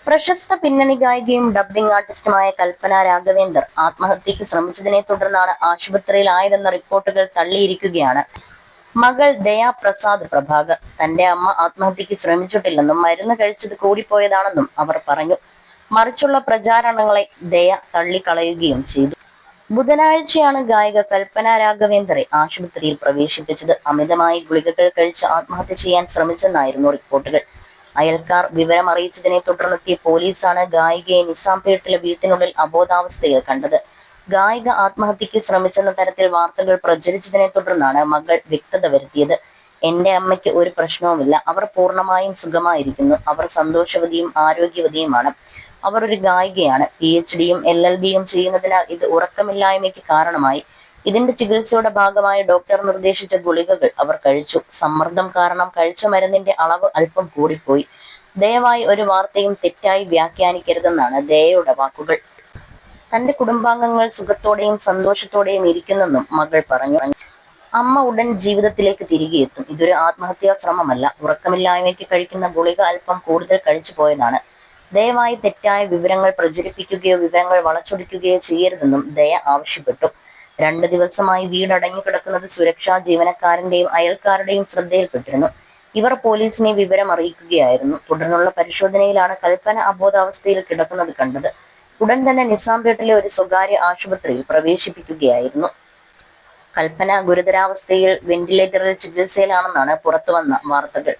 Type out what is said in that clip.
പ്രശസ്ത പിന്നണി ഗായികയും ഡബ്ബിംഗ് ആർട്ടിസ്റ്റുമായ കൽപ്പന രാഘവേന്ദർ ആത്മഹത്യക്ക് ശ്രമിച്ചതിനെ തുടർന്നാണ് ആശുപത്രിയിലായതെന്ന റിപ്പോർട്ടുകൾ തള്ളിയിരിക്കുകയാണ്. മകൾ ദയാ പ്രസാദ് പ്രഭാകർ തന്റെ അമ്മ ആത്മഹത്യക്ക് ശ്രമിച്ചിട്ടില്ലെന്നും മരുന്ന് കഴിച്ചത് കൂടിപ്പോയതാണെന്നും അവർ പറഞ്ഞു. മറിച്ചുള്ള പ്രചാരണങ്ങളെ ദയ തള്ളിക്കളയുകയും ചെയ്തു. ബുധനാഴ്ചയാണ് ഗായിക കൽപ്പന രാഘവേന്ദറെ ആശുപത്രിയിൽ പ്രവേശിപ്പിച്ചത്. അമിതമായി ഗുളികകൾ കഴിച്ച് ആത്മഹത്യ ചെയ്യാൻ ശ്രമിച്ചെന്നായിരുന്നു റിപ്പോർട്ടുകൾ. അയൽക്കാർ വിവരമറിയിച്ചതിനെ തുടർന്നെത്തിയ പോലീസാണ് ഗായികയെ നിസാംപേട്ടിലെ വീട്ടിനുള്ളിൽ അബോധാവസ്ഥയിൽ കണ്ടത്. ഗായിക ആത്മഹത്യക്ക് ശ്രമിച്ചെന്ന തരത്തിൽ വാർത്തകൾ പ്രചരിച്ചതിനെ തുടർന്നാണ് മകൾ വ്യക്തത വരുത്തിയത്. എന്റെ അമ്മയ്ക്ക് ഒരു പ്രശ്നവുമില്ല. അവർ പൂർണ്ണമായും സുഖമായിരിക്കുന്നു. അവർ സന്തോഷവതിയും ആരോഗ്യവതിയുമാണ്. അവർ ഒരു ഗായികയാണ്. PhDയും LLBയും ചെയ്യുന്നതിനാൽ ഇത് ഉറക്കമില്ലായ്മയ്ക്ക് കാരണമായി. ഇതിന്റെ ചികിത്സയുടെ ഭാഗമായി ഡോക്ടർ നിർദ്ദേശിച്ച ഗുളികകൾ അവർ കഴിച്ചു. സമ്മർദ്ദം കാരണം കഴിച്ച മരുന്നിന്റെ അളവ് അല്പം കൂടിപ്പോയി. ദയവായി ഒരു വാർത്തയും തെറ്റായി വ്യാഖ്യാനിക്കരുതെന്നാണ് ദയയുടെ വാക്കുകൾ. തന്റെ കുടുംബാംഗങ്ങൾ സുഖത്തോടെയും സന്തോഷത്തോടെയും ഇരിക്കുന്നെന്നും മകൾ പറഞ്ഞു. അമ്മ ഉടൻ ജീവിതത്തിലേക്ക് തിരികെ എത്തും. ഇതൊരു ആത്മഹത്യാ ശ്രമമല്ല. ഉറക്കമില്ലായ്മയ്ക്ക് കഴിക്കുന്ന ഗുളിക അല്പം കൂടുതൽ കഴിച്ചു പോയതാണ്. ദയവായി തെറ്റായ വിവരങ്ങൾ പ്രചരിപ്പിക്കുകയോ വിവരങ്ങൾ വളച്ചൊടിക്കുകയോ ചെയ്യരുതെന്നും ദയ ആവശ്യപ്പെട്ടു. 2 ദിവസമായി വീടടഞ്ഞു കിടക്കുന്നത് സുരക്ഷാ ജീവനക്കാരന്റെയും അയൽക്കാരുടെയും ശ്രദ്ധയിൽപ്പെട്ടിരുന്നു. ഇവർ പോലീസിനെ വിവരം അറിയിക്കുകയായിരുന്നു. തുടർന്നുള്ള പരിശോധനയിലാണ് കൽപ്പന അബോധാവസ്ഥയിൽ കിടക്കുന്നത് കണ്ടത്. ഉടൻ തന്നെ നിസാംപേട്ടിലെ ഒരു സ്വകാര്യ ആശുപത്രിയിൽ പ്രവേശിപ്പിക്കുകയായിരുന്നു. കൽപ്പന ഗുരുതരാവസ്ഥയിൽ വെന്റിലേറ്ററിൽ ചികിത്സയിലാണെന്നാണ് പുറത്തുവന്ന വാർത്തകൾ.